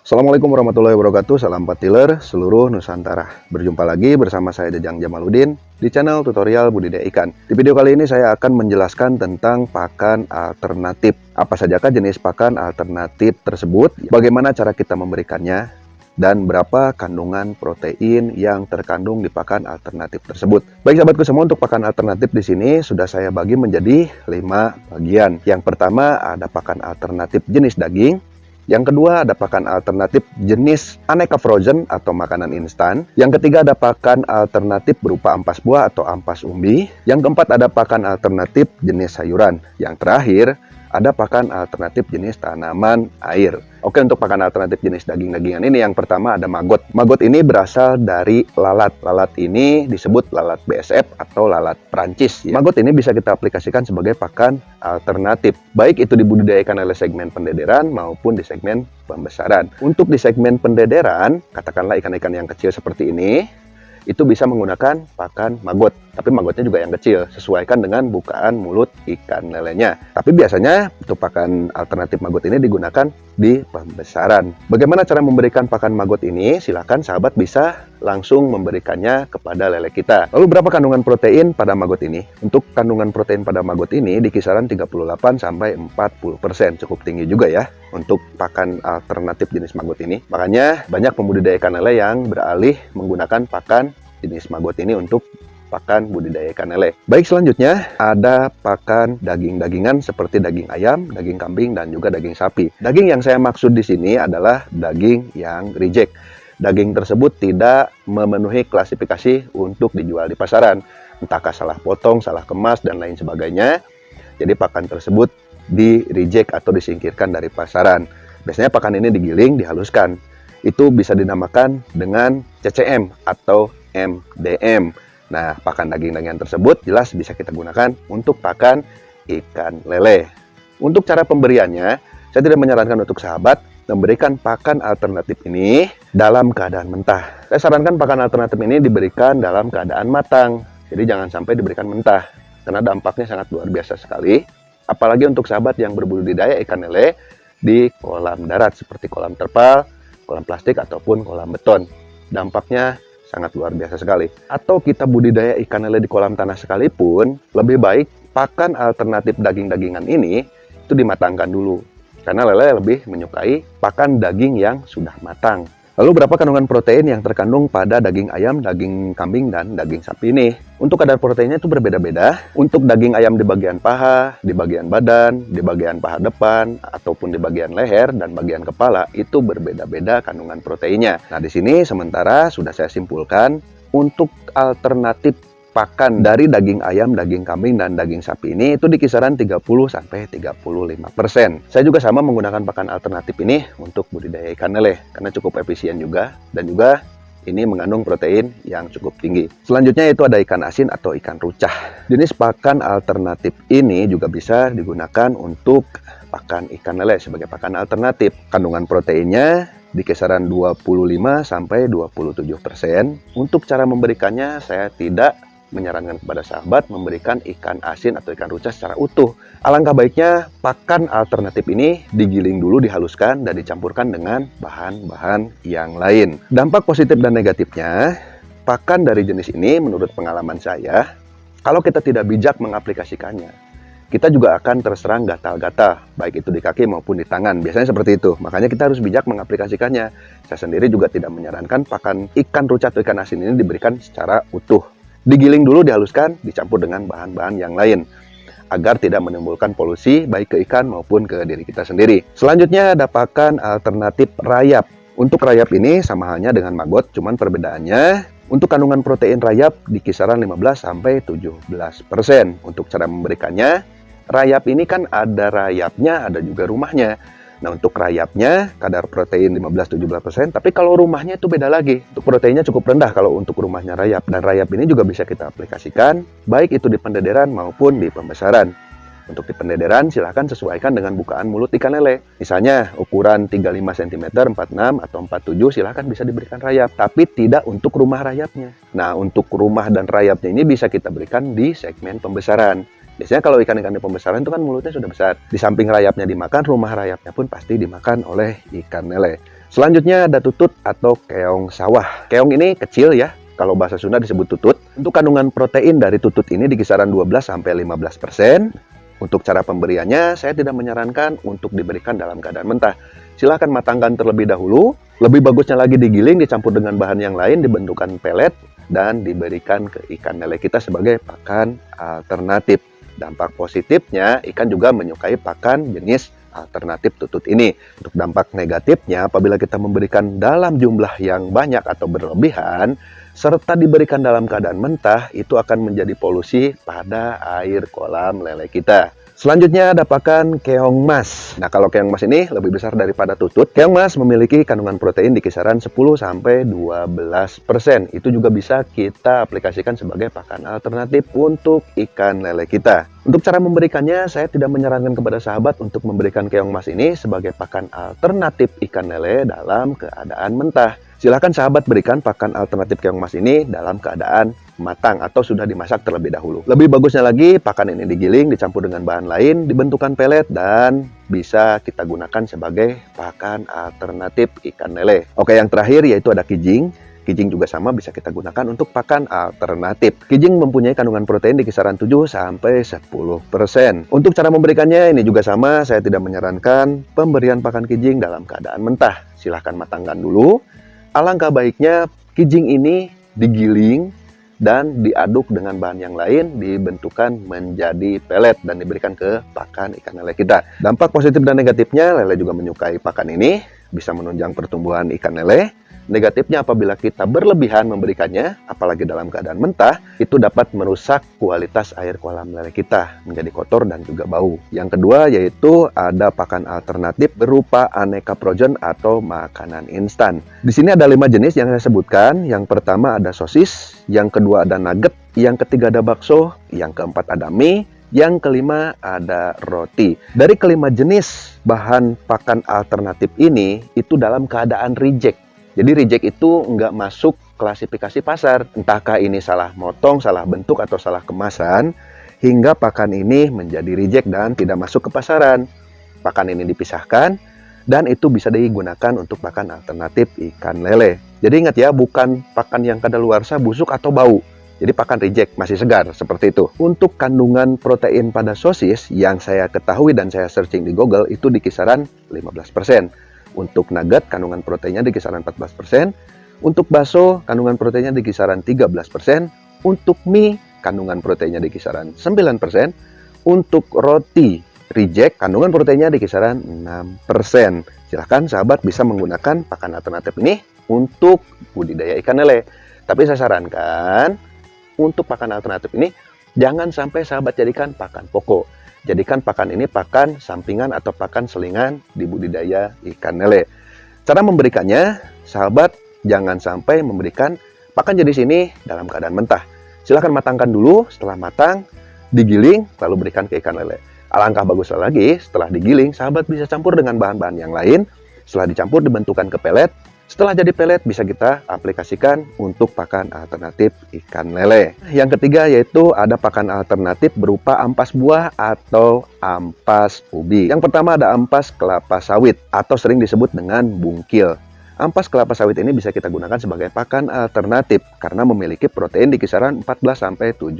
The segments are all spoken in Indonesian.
Assalamualaikum warahmatullahi wabarakatuh, salam patiler seluruh Nusantara. Berjumpa lagi bersama saya Jajang Jamaluddin di channel tutorial budidaya ikan. Di video kali ini saya akan menjelaskan tentang pakan alternatif. Apa sajakah jenis pakan alternatif tersebut, bagaimana cara kita memberikannya, dan berapa kandungan protein yang terkandung di pakan alternatif tersebut. Baik sahabatku semua, untuk pakan alternatif di sini sudah saya bagi menjadi 5 bagian. Yang pertama ada pakan alternatif jenis daging. Yang kedua ada pakan alternatif jenis aneka frozen atau makanan instan. Yang ketiga ada pakan alternatif berupa ampas buah atau ampas umbi. Yang keempat ada pakan alternatif jenis sayuran. Yang terakhir ada pakan alternatif jenis tanaman air. Oke, untuk pakan alternatif jenis daging-dagingan ini yang pertama ada maggot. Maggot ini berasal dari lalat. Lalat ini disebut lalat BSF atau lalat Prancis. Maggot ini bisa kita aplikasikan sebagai pakan alternatif, baik itu dibudidayakan oleh segmen pendederan maupun di segmen pembesaran. Untuk di segmen pendederan, katakanlah ikan-ikan yang kecil seperti ini, itu bisa menggunakan pakan maggot. Tapi maggotnya juga yang kecil, sesuaikan dengan bukaan mulut ikan lelenya. Tapi biasanya untuk pakan alternatif maggot ini digunakan di pembesaran. Bagaimana cara memberikan pakan maggot ini? Silakan sahabat bisa langsung memberikannya kepada lele kita. Lalu berapa kandungan protein pada maggot ini? Untuk kandungan protein pada maggot ini di kisaran 38-40%. Cukup tinggi juga ya untuk pakan alternatif jenis maggot ini. Makanya banyak pembudidaya ikan lele yang beralih menggunakan pakan jenis maggot ini untuk pakan budidaya ikan lele. Baik, selanjutnya ada pakan daging-dagingan seperti daging ayam, daging kambing, dan juga daging sapi. Daging yang saya maksud di sini adalah daging yang reject. Daging tersebut tidak memenuhi klasifikasi untuk dijual di pasaran. Entahkah salah potong, salah kemas, dan lain sebagainya. Jadi pakan tersebut di reject atau disingkirkan dari pasaran. Biasanya pakan ini digiling, dihaluskan. Itu bisa dinamakan dengan CCM atau MDM. Nah, pakan daging-dagingan tersebut jelas bisa kita gunakan untuk pakan ikan lele. Untuk cara pemberiannya, saya tidak menyarankan untuk sahabat memberikan pakan alternatif ini dalam keadaan mentah. Saya sarankan pakan alternatif ini diberikan dalam keadaan matang. Jadi jangan sampai diberikan mentah, karena dampaknya sangat luar biasa sekali. Apalagi untuk sahabat yang berbudidaya ikan lele di kolam darat seperti kolam terpal, kolam plastik, ataupun kolam beton. Dampaknya sangat luar biasa sekali. Atau kita budidaya ikan lele di kolam tanah sekalipun, lebih baik pakan alternatif daging-dagingan ini itu dimatangkan dulu. Karena lele lebih menyukai pakan daging yang sudah matang. Lalu berapa kandungan protein yang terkandung pada daging ayam, daging kambing, dan daging sapi ini? Untuk kadar proteinnya itu berbeda-beda. Untuk daging ayam di bagian paha, di bagian badan, di bagian paha depan, ataupun di bagian leher dan bagian kepala, itu berbeda-beda kandungan proteinnya. Nah, di sini sementara sudah saya simpulkan untuk alternatif pakan dari daging ayam, daging kambing, dan daging sapi ini itu di kisaran 30-35%. Saya juga sama menggunakan pakan alternatif ini untuk budidaya ikan lele karena cukup efisien juga, dan juga ini mengandung protein yang cukup tinggi. Selanjutnya itu ada ikan asin atau ikan rucah. Jenis pakan alternatif ini juga bisa digunakan untuk pakan ikan lele sebagai pakan alternatif. Kandungan proteinnya di kisaran 25-27%. Untuk cara memberikannya saya tidak menyarankan kepada sahabat memberikan ikan asin atau ikan rucah secara utuh. Alangkah baiknya pakan alternatif ini digiling dulu, dihaluskan, dan dicampurkan dengan bahan-bahan yang lain. Dampak positif dan negatifnya, pakan dari jenis ini menurut pengalaman saya, kalau kita tidak bijak mengaplikasikannya, kita juga akan terserang gatal-gatal, baik itu di kaki maupun di tangan. Biasanya seperti itu. Makanya kita harus bijak mengaplikasikannya. Saya sendiri juga tidak menyarankan pakan ikan rucah atau ikan asin ini diberikan secara utuh. Digiling dulu, dihaluskan, dicampur dengan bahan-bahan yang lain agar tidak menimbulkan polusi baik ke ikan maupun ke diri kita sendiri. Selanjutnya ada pakan alternatif rayap. Untuk rayap ini sama halnya dengan maggot, cuman perbedaannya untuk kandungan protein rayap di kisaran 15-17%. Untuk cara memberikannya, rayap ini kan ada rayapnya, ada juga rumahnya. Nah, untuk rayapnya kadar protein 15-17%, tapi kalau rumahnya itu beda lagi. Untuk proteinnya cukup rendah kalau untuk rumahnya rayap. Dan rayap ini juga bisa kita aplikasikan baik itu di pendederan maupun di pembesaran. Untuk di pendederan silahkan sesuaikan dengan bukaan mulut ikan lele. Misalnya ukuran 35 cm, 46 atau 47 silahkan bisa diberikan rayap. Tapi tidak untuk rumah rayapnya. Nah, untuk rumah dan rayapnya ini bisa kita berikan di segmen pembesaran. Biasanya kalau ikan-ikan di pembesaran itu kan mulutnya sudah besar. Di samping rayapnya dimakan, rumah rayapnya pun pasti dimakan oleh ikan lele. Selanjutnya ada tutut atau keong sawah. Keong ini kecil ya, kalau bahasa Sunda disebut tutut. Untuk kandungan protein dari tutut ini di kisaran 12-15%. Untuk cara pemberiannya, saya tidak menyarankan untuk diberikan dalam keadaan mentah. Silahkan matangkan terlebih dahulu. Lebih bagusnya lagi digiling, dicampur dengan bahan yang lain, dibentukkan pelet, dan diberikan ke ikan lele kita sebagai pakan alternatif. Dampak positifnya, ikan juga menyukai pakan jenis alternatif tutut ini. Untuk dampak negatifnya, apabila kita memberikan dalam jumlah yang banyak atau berlebihan, serta diberikan dalam keadaan mentah, itu akan menjadi polusi pada air kolam lele kita. Selanjutnya ada pakan keong mas. Nah, kalau keong mas ini lebih besar daripada tutut. Keong mas memiliki kandungan protein di kisaran 10-12%. Itu juga bisa kita aplikasikan sebagai pakan alternatif untuk ikan lele kita. Untuk cara memberikannya, saya tidak menyarankan kepada sahabat untuk memberikan keong mas ini sebagai pakan alternatif ikan lele dalam keadaan mentah. Silahkan sahabat berikan pakan alternatif keong mas ini dalam keadaan matang atau sudah dimasak terlebih dahulu. Lebih bagusnya lagi, pakan ini digiling, dicampur dengan bahan lain, dibentukkan pelet, dan bisa kita gunakan sebagai pakan alternatif ikan lele. Oke, yang terakhir yaitu ada kijing. Kijing juga sama, bisa kita gunakan untuk pakan alternatif. Kijing mempunyai kandungan protein di kisaran 7-10%. Untuk cara memberikannya ini juga sama, saya tidak menyarankan pemberian pakan kijing dalam keadaan mentah. Silahkan matangkan dulu. Alangkah baiknya kijing ini digiling dan diaduk dengan bahan yang lain, dibentukkan menjadi pelet dan diberikan ke pakan ikan lele kita. Dampak positif dan negatifnya, lele juga menyukai pakan ini, bisa menunjang pertumbuhan ikan lele. Negatifnya, apabila kita berlebihan memberikannya, apalagi dalam keadaan mentah, itu dapat merusak kualitas air kolam lele kita menjadi kotor dan juga bau. Yang kedua yaitu ada pakan alternatif berupa aneka frozen atau makanan instan. Di sini ada 5 jenis yang saya sebutkan. Yang pertama ada sosis, yang kedua ada nugget, yang ketiga ada bakso, yang keempat ada mie, yang kelima ada roti. Dari kelima jenis bahan pakan alternatif ini, itu dalam keadaan reject. Jadi reject itu nggak masuk klasifikasi pasar. Entahkah ini salah motong, salah bentuk, atau salah kemasan, hingga pakan ini menjadi reject dan tidak masuk ke pasaran. Pakan ini dipisahkan, dan itu bisa digunakan untuk pakan alternatif ikan lele. Jadi ingat ya, bukan pakan yang kadaluarsa, busuk, atau bau. Jadi pakan reject, masih segar, seperti itu. Untuk kandungan protein pada sosis, yang saya ketahui dan saya searching di Google, itu di kisaran 15%. Untuk nugget, kandungan proteinnya di kisaran 14%. Untuk bakso, kandungan proteinnya di kisaran 13%. Untuk mie, kandungan proteinnya di kisaran 9%. Untuk roti reject, kandungan proteinnya di kisaran 6%. Silahkan sahabat bisa menggunakan pakan alternatif ini untuk budidaya ikan lele. Tapi saya sarankan, untuk pakan alternatif ini, jangan sampai sahabat jadikan pakan pokok. Jadikan pakan ini pakan sampingan atau pakan selingan di budidaya ikan lele. Cara memberikannya, sahabat jangan sampai memberikan pakan jenis ini dalam keadaan mentah. Silahkan matangkan dulu, setelah matang, digiling, lalu berikan ke ikan lele. Alangkah bagusnya lagi, setelah digiling, sahabat bisa campur dengan bahan-bahan yang lain. Setelah dicampur, dibentukkan ke pelet. Setelah jadi pelet, bisa kita aplikasikan untuk pakan alternatif ikan lele. Yang ketiga yaitu ada pakan alternatif berupa ampas buah atau ampas ubi. Yang pertama ada ampas kelapa sawit atau sering disebut dengan bungkil. Ampas kelapa sawit ini bisa kita gunakan sebagai pakan alternatif karena memiliki protein di kisaran 14-17%.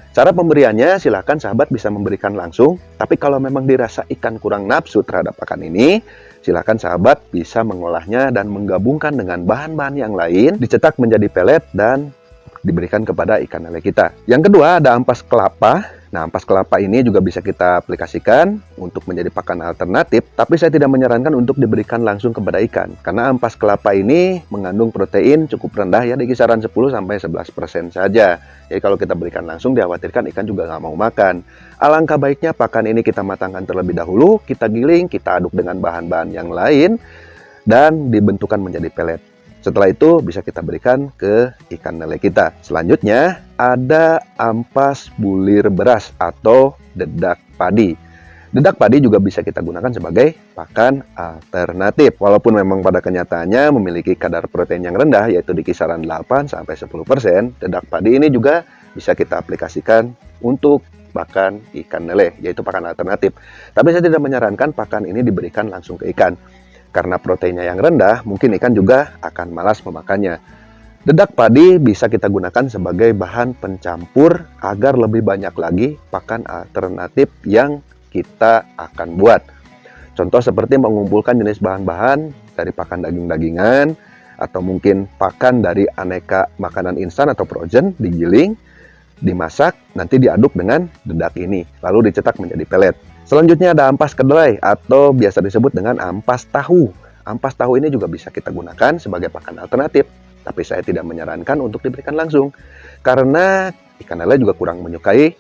Cara pemberiannya, silakan sahabat bisa memberikan langsung. Tapi kalau memang dirasa ikan kurang nafsu terhadap pakan ini, silakan sahabat bisa mengolahnya dan menggabungkan dengan bahan-bahan yang lain, dicetak menjadi pelet dan diberikan kepada ikan lele kita. Yang kedua ada ampas kelapa. Nah, ampas kelapa ini juga bisa kita aplikasikan untuk menjadi pakan alternatif, tapi saya tidak menyarankan untuk diberikan langsung kepada ikan, karena ampas kelapa ini mengandung protein cukup rendah ya, di kisaran 10-11% saja. Jadi kalau kita berikan langsung, dikhawatirkan ikan juga nggak mau makan. Alangkah baiknya pakan ini kita matangkan terlebih dahulu, kita giling, kita aduk dengan bahan-bahan yang lain, dan dibentukkan menjadi pelet. Setelah itu bisa kita berikan ke ikan lele kita. Selanjutnya ada ampas bulir beras atau dedak padi. Dedak padi juga bisa kita gunakan sebagai pakan alternatif. Walaupun memang pada kenyataannya memiliki kadar protein yang rendah, yaitu di kisaran 8-10%, dedak padi ini juga bisa kita aplikasikan untuk pakan ikan lele, yaitu pakan alternatif. Tapi saya tidak menyarankan pakan ini diberikan langsung ke ikan. Karena proteinnya yang rendah, mungkin ikan juga akan malas memakannya. Dedak padi bisa kita gunakan sebagai bahan pencampur agar lebih banyak lagi pakan alternatif yang kita akan buat. Contoh seperti mengumpulkan jenis bahan-bahan dari pakan daging-dagingan, atau mungkin pakan dari aneka makanan instan atau frozen, digiling, dimasak, nanti diaduk dengan dedak ini, lalu dicetak menjadi pelet. Selanjutnya ada ampas kedelai atau biasa disebut dengan ampas tahu. Ampas tahu ini juga bisa kita gunakan sebagai pakan alternatif, tapi saya tidak menyarankan untuk diberikan langsung karena ikan lele juga kurang menyukai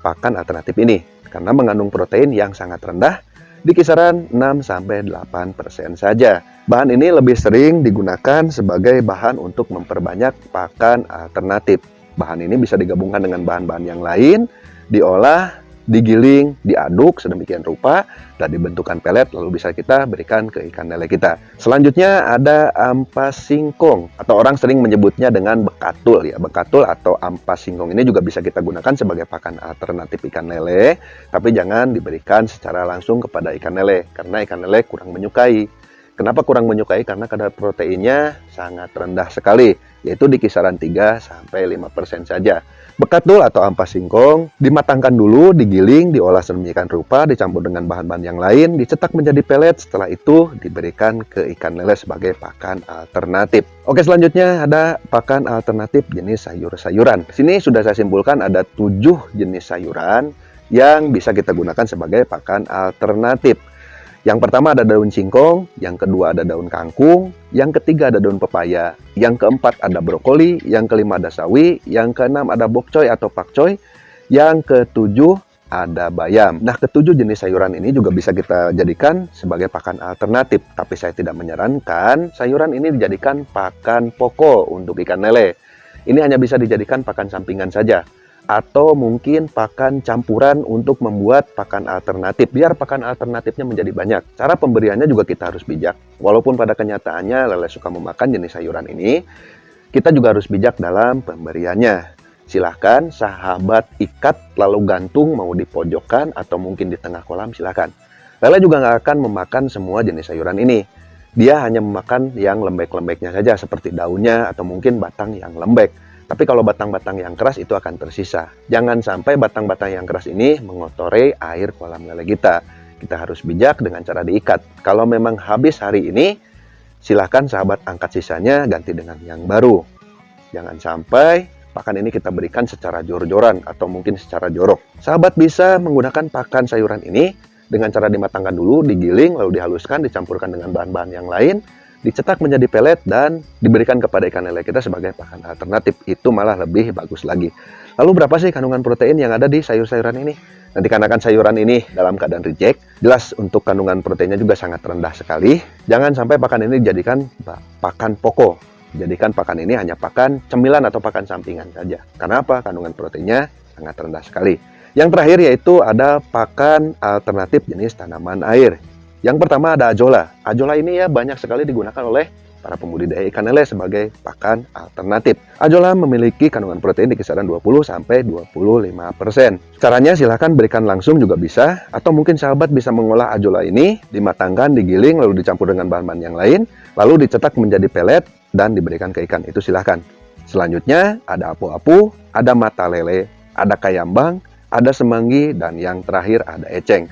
pakan alternatif ini karena mengandung protein yang sangat rendah di kisaran 6-8% saja. Bahan ini lebih sering digunakan sebagai bahan untuk memperbanyak pakan alternatif. Bahan ini bisa digabungkan dengan bahan-bahan yang lain, diolah, digiling, diaduk sedemikian rupa, dan dibentukkan pelet, lalu bisa kita berikan ke ikan lele kita. Selanjutnya ada ampas singkong, atau orang sering menyebutnya dengan bekatul ya. Bekatul atau ampas singkong ini juga bisa kita gunakan sebagai pakan alternatif ikan lele, tapi jangan diberikan secara langsung kepada ikan lele, karena ikan lele kurang menyukai. Kenapa kurang menyukai? Karena kadar proteinnya sangat rendah sekali, yaitu di kisaran 3-5% saja. Bekatul atau ampas singkong dimatangkan dulu, digiling, diolah sedemikian rupa, dicampur dengan bahan-bahan yang lain, dicetak menjadi pelet, setelah itu diberikan ke ikan lele sebagai pakan alternatif. Oke, selanjutnya ada pakan alternatif jenis sayur-sayuran. Di sini sudah saya simpulkan ada 7 jenis sayuran yang bisa kita gunakan sebagai pakan alternatif. Yang pertama ada daun singkong, yang kedua ada daun kangkung, yang ketiga ada daun pepaya, yang keempat ada brokoli, yang kelima ada sawi, yang keenam ada bokcoy atau pakcoy, yang ketujuh ada bayam. Nah, ketujuh jenis sayuran ini juga bisa kita jadikan sebagai pakan alternatif, tapi saya tidak menyarankan sayuran ini dijadikan pakan pokok untuk ikan lele. Ini hanya bisa dijadikan pakan sampingan saja, atau mungkin pakan campuran untuk membuat pakan alternatif, biar pakan alternatifnya menjadi banyak. Cara pemberiannya juga kita harus bijak. Walaupun pada kenyataannya lele suka memakan jenis sayuran ini, kita juga harus bijak dalam pemberiannya. Silahkan sahabat ikat lalu gantung, mau di pojokan atau mungkin di tengah kolam, silahkan. Lele juga nggak akan memakan semua jenis sayuran ini. Dia hanya memakan yang lembek-lembeknya saja, seperti daunnya atau mungkin batang yang lembek. Tapi kalau batang-batang yang keras itu akan tersisa. Jangan sampai batang-batang yang keras ini mengotori air kolam lele kita. Kita harus bijak dengan cara diikat. Kalau memang habis hari ini, silahkan sahabat angkat sisanya, ganti dengan yang baru. Jangan sampai pakan ini kita berikan secara jor-joran atau mungkin secara jorok. Sahabat bisa menggunakan pakan sayuran ini dengan cara dimatangkan dulu, digiling, lalu dihaluskan, dicampurkan dengan bahan-bahan yang lain, dicetak menjadi pelet dan diberikan kepada ikan lele kita sebagai pakan alternatif. Itu malah lebih bagus lagi. Lalu berapa sih kandungan protein yang ada di sayur-sayuran ini? Nanti dikarenakan sayuran ini dalam keadaan reject, jelas untuk kandungan proteinnya juga sangat rendah sekali. Jangan sampai pakan ini dijadikan pakan pokok. Jadikan pakan ini hanya pakan cemilan atau pakan sampingan saja. Karena apa? Kandungan proteinnya sangat rendah sekali. Yang terakhir yaitu ada pakan alternatif jenis tanaman air. Yang pertama ada ajola. Ajola ini ya banyak sekali digunakan oleh para pembudidaya ikan lele sebagai pakan alternatif. Ajola memiliki kandungan protein di kisaran 20-25%. Caranya silahkan berikan langsung juga bisa, atau mungkin sahabat bisa mengolah ajola ini, dimatangkan, digiling, lalu dicampur dengan bahan-bahan yang lain, lalu dicetak menjadi pelet dan diberikan ke ikan. Itu silahkan. Selanjutnya ada apu-apu, ada mata lele, ada kayambang, ada semanggi, dan yang terakhir ada eceng.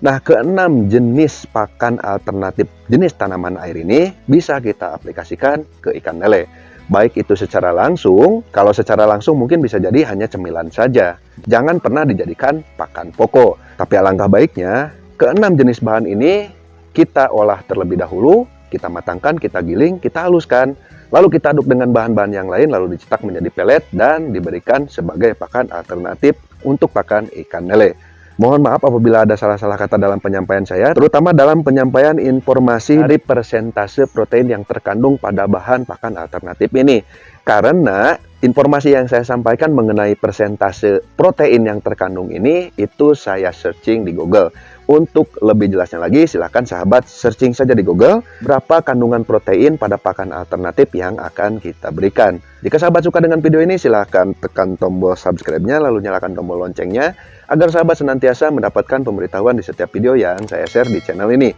Nah, keenam jenis pakan alternatif jenis tanaman air ini bisa kita aplikasikan ke ikan lele. Baik itu secara langsung, kalau secara langsung mungkin bisa jadi hanya cemilan saja. Jangan pernah dijadikan pakan pokok. Tapi alangkah baiknya, keenam jenis bahan ini kita olah terlebih dahulu, kita matangkan, kita giling, kita haluskan. Lalu kita aduk dengan bahan-bahan yang lain, lalu dicetak menjadi pelet dan diberikan sebagai pakan alternatif untuk pakan ikan lele. Mohon maaf apabila ada salah-salah kata dalam penyampaian saya, terutama dalam penyampaian informasi dari persentase protein yang terkandung pada bahan pakan alternatif ini. Karena informasi yang saya sampaikan mengenai persentase protein yang terkandung ini, itu saya searching di Google. Untuk lebih jelasnya lagi, silahkan sahabat searching saja di Google berapa kandungan protein pada pakan alternatif yang akan kita berikan. Jika sahabat suka dengan video ini, silahkan tekan tombol subscribe-nya, lalu nyalakan tombol loncengnya, agar sahabat senantiasa mendapatkan pemberitahuan di setiap video yang saya share di channel ini.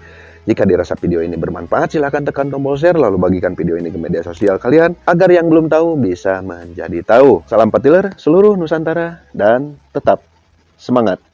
Jika dirasa video ini bermanfaat, silahkan tekan tombol share, lalu bagikan video ini ke media sosial kalian, agar yang belum tahu bisa menjadi tahu. Salam petiler seluruh Nusantara, dan tetap semangat!